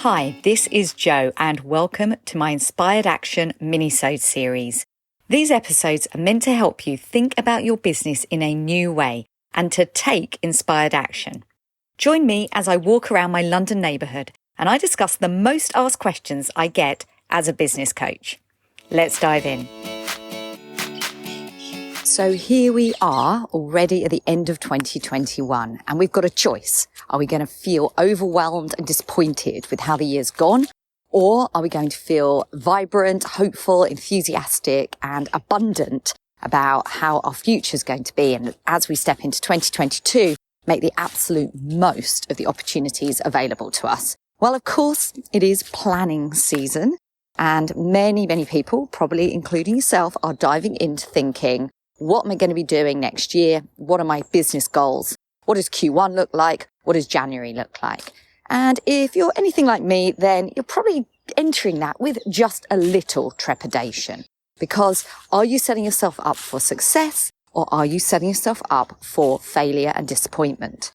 Hi, this is Jo and welcome to my Inspired Action Minisode series. These episodes are meant to help you think about your business in a new way and to take inspired action. Join me as I walk around my London neighbourhood and I discuss the most asked questions I get as a business coach. Let's dive in. So here we are already at the end of 2021 and we've got a choice. Are we going to feel overwhelmed and disappointed with how the year's gone? Or are we going to feel vibrant, hopeful, enthusiastic and abundant about how our future is going to be? And as we step into 2022, make the absolute most of the opportunities available to us. Well, of course, it is planning season and many people, probably including yourself, are diving into thinking, what am I going to be doing next year? What are my business goals? What does Q1 look like? What does January look like? And if you're anything like me, then you're probably entering that with just a little trepidation. Because are you setting yourself up for success or are you setting yourself up for failure and disappointment?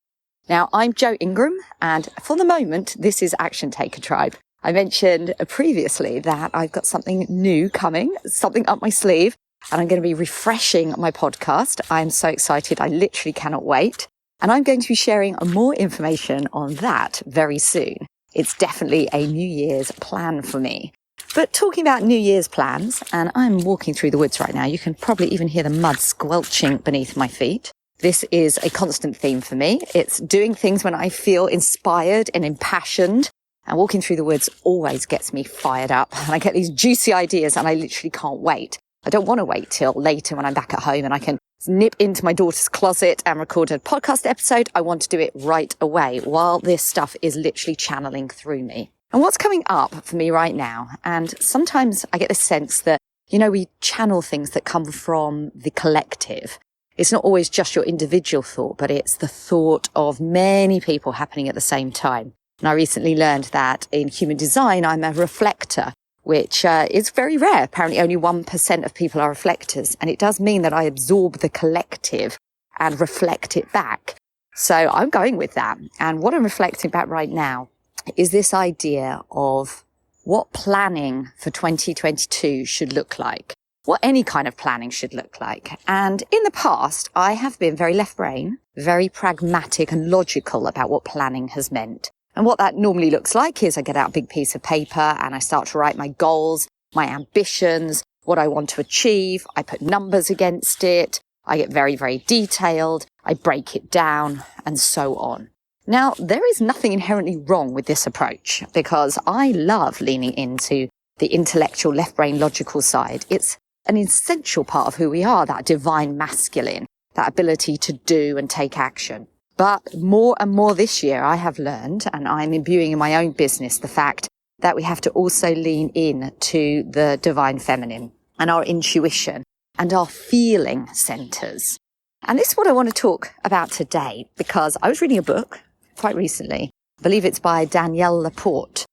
Now, I'm Jo Ingram, and for the moment, this is Action Taker Tribe. I mentioned previously that I've got something new coming, something up my sleeve. And I'm going to be refreshing my podcast. I'm so excited. I literally cannot wait. And I'm going to be sharing more information on that very soon. It's definitely a New Year's plan for me. But talking about New Year's plans, and I'm walking through the woods right now. You can probably even hear the mud squelching beneath my feet. This is a constant theme for me. It's doing things when I feel inspired and impassioned. And walking through the woods always gets me fired up. And I get these juicy ideas and I literally can't wait. I don't want to wait till later when I'm back at home and I can nip into my daughter's closet and record a podcast episode. I want to do it right away while this stuff is literally channeling through me. And what's coming up for me right now, and sometimes I get the sense that, we channel things that come from the collective. It's not always just your individual thought, but it's the thought of many people happening at the same time. And I recently learned that in human design, I'm a reflector, which is very rare. Apparently only 1% of people are reflectors. And it does mean that I absorb the collective and reflect it back. So I'm going with that. And what I'm reflecting back right now is this idea of what planning for 2022 should look like, what any kind of planning should look like. And in the past, I have been very left brain, very pragmatic and logical about what planning has meant. And what that normally looks like is I get out a big piece of paper and I start to write my goals, my ambitions, what I want to achieve. I put numbers against it. I get very detailed. I break it down and so on. Now, there is nothing inherently wrong with this approach because I love leaning into the intellectual left brain logical side. It's an essential part of who we are, that divine masculine, that ability to do and take action. But more and more this year, I have learned, and I'm imbuing in my own business, the fact that we have to also lean in to the divine feminine and our intuition and our feeling centers. And this is what I want to talk about today, because I was reading a book quite recently. I believe it's by Danielle Laporte.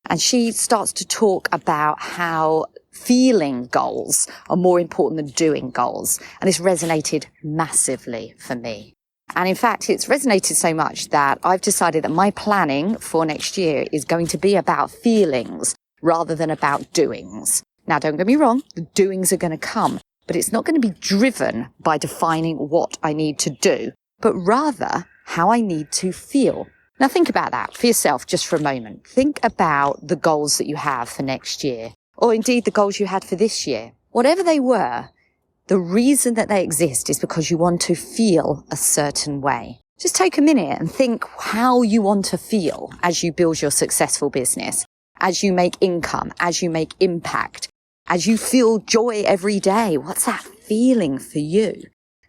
And she starts to talk about how feeling goals are more important than doing goals. And this resonated massively for me. And in fact, it's resonated so much that I've decided that my planning for next year is going to be about feelings rather than about doings. Now, don't get me wrong, the doings are going to come, but it's not going to be driven by defining what I need to do, but rather how I need to feel. Now, think about that for yourself just for a moment. Think about the goals that you have for next year, or indeed the goals you had for this year. Whatever they were, the reason that they exist is because you want to feel a certain way. Just take a minute and think how you want to feel as you build your successful business, as you make income, as you make impact, as you feel joy every day. What's that feeling for you?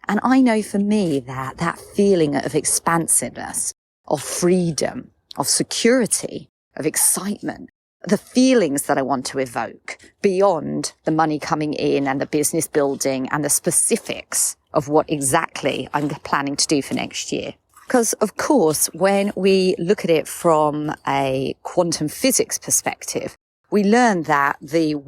And I know for me that feeling of expansiveness, of freedom, of security, of excitement, the feelings that I want to evoke beyond the money coming in and the business building and the specifics of what exactly I'm planning to do for next year. Because, of course, when we look at it from a quantum physics perspective, we learn that the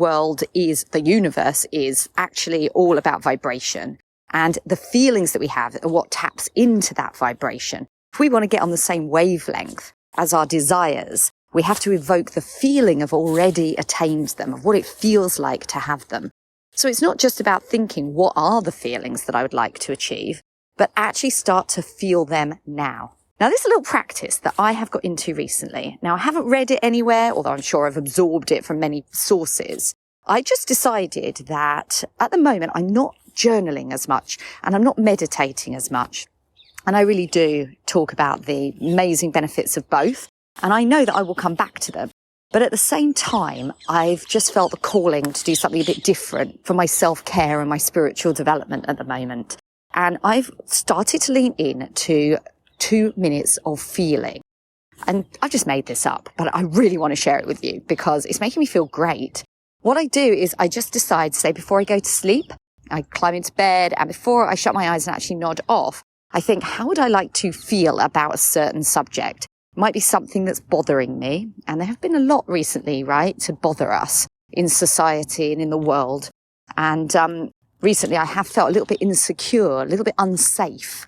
universe is actually all about vibration. And the feelings that we have are what taps into that vibration. If we want to get on the same wavelength as our desires, We have to evoke the feeling of already attained them, of what it feels like to have them. So it's not just about thinking, what are the feelings that I would like to achieve, but actually start to feel them now. Now, this is a little practice that I have got into recently. Now, I haven't read it anywhere, although I'm sure I've absorbed it from many sources. I just decided that at the moment, I'm not journaling as much and I'm not meditating as much. And I really do talk about the amazing benefits of both. And I know that I will come back to them. But at the same time, I've just felt the calling to do something a bit different for my self-care and my spiritual development at the moment. And I've started to lean in to 2 minutes of feeling. And I just made this up, but I really want to share it with you because it's making me feel great. What I do is I just decide, say, before I go to sleep, I climb into bed, and before I shut my eyes and actually nod off, I think, how would I like to feel about a certain subject? It might be something that's bothering me. And there have been a lot recently, right, to bother us in society and in the world. And recently I have felt a little bit insecure, a little bit unsafe,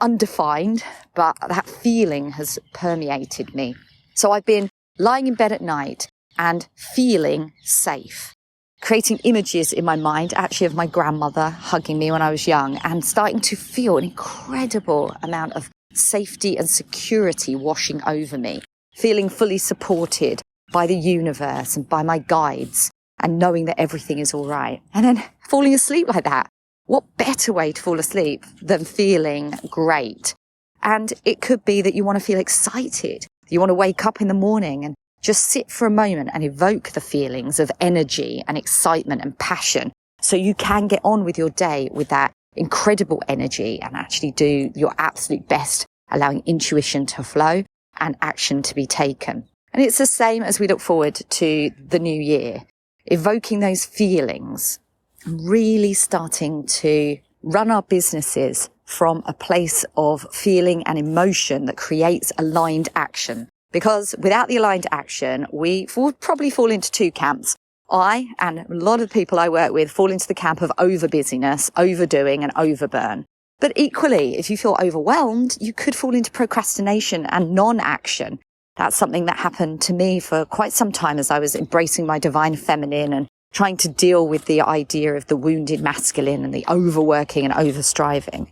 undefined, but that feeling has permeated me. So I've been lying in bed at night and feeling safe, creating images in my mind, actually, of my grandmother hugging me when I was young, and starting to feel an incredible amount of safety and security washing over me, feeling fully supported by the universe and by my guides, and knowing that everything is all right. And then falling asleep like that. What better way to fall asleep than feeling great? And it could be that you want to feel excited. You want to wake up in the morning and just sit for a moment and evoke the feelings of energy and excitement and passion so you can get on with your day with that incredible energy and actually do your absolute best, allowing intuition to flow and action to be taken. And it's the same as we look forward to the new year, evoking those feelings, really starting to run our businesses from a place of feeling and emotion that creates aligned action. Because without the aligned action, we would probably fall into two camps. I and a lot of the people I work with fall into the camp of over busyness, overdoing and overburn. But equally, if you feel overwhelmed, you could fall into procrastination and non-action. That's something that happened to me for quite some time as I was embracing my divine feminine and trying to deal with the idea of the wounded masculine and the overworking and overstriving.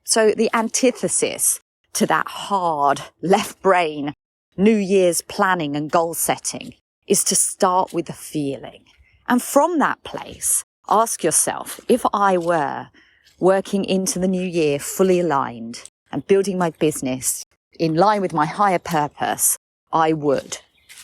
So the antithesis to that hard left brain New Year's planning and goal setting is to start with the feeling. And from that place, ask yourself, if I were working into the new year fully aligned and building my business in line with my higher purpose, I would.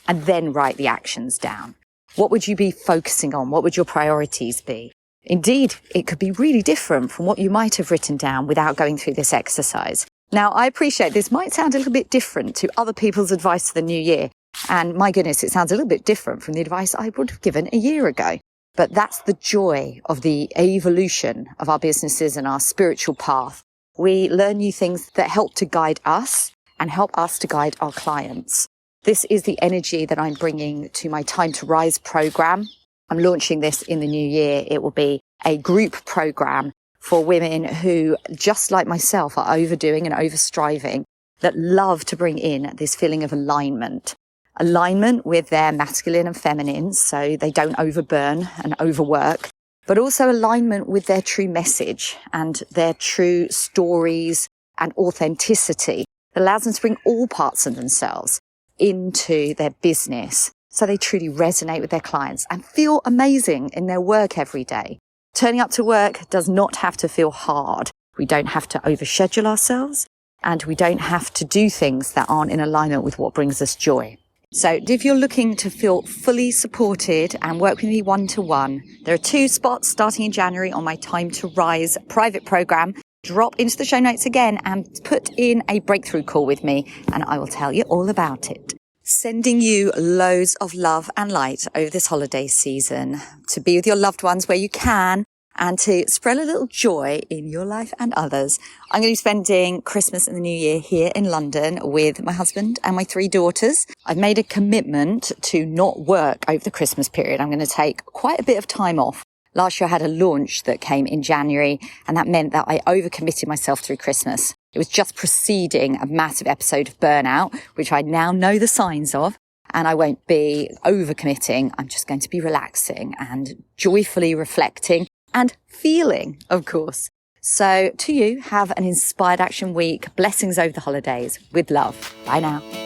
And then write the actions down. What would you be focusing on? What would your priorities be? Indeed, it could be really different from what you might have written down without going through this exercise. Now, I appreciate this might sound a little bit different to other people's advice for the new year. And my goodness, it sounds a little bit different from the advice I would have given a year ago. But that's the joy of the evolution of our businesses and our spiritual path. We learn new things that help to guide us and help us to guide our clients. This is the energy that I'm bringing to my Time to Rise program. I'm launching this in the new year. It will be a group program for women who, just like myself, are overdoing and overstriving, that love to bring in this feeling of alignment. Alignment with their masculine and feminine, so they don't overburn and overwork, but also alignment with their true message and their true stories and authenticity that allows them to bring all parts of themselves into their business so they truly resonate with their clients and feel amazing in their work every day. Turning up to work does not have to feel hard. We don't have to overschedule ourselves, and we don't have to do things that aren't in alignment with what brings us joy. So if you're looking to feel fully supported and work with me one-to-one, there are 2 spots starting in January on my Time to Rise private program. Drop into the show notes again and put in a breakthrough call with me, and I will tell you all about it. Sending you loads of love and light over this holiday season to be with your loved ones where you can and to spread a little joy in your life and others. I'm going to be spending Christmas and the New Year here in London with my husband and my 3 daughters. I've made a commitment to not work over the Christmas period. I'm going to take quite a bit of time off. Last year I had a launch that came in January, and that meant that I overcommitted myself through Christmas. It was just preceding a massive episode of burnout, which I now know the signs of. and I won't be overcommitting. I'm just going to be relaxing and joyfully reflecting and feeling, of course. So to you, have an inspired action week. Blessings over the holidays. With love. Bye now.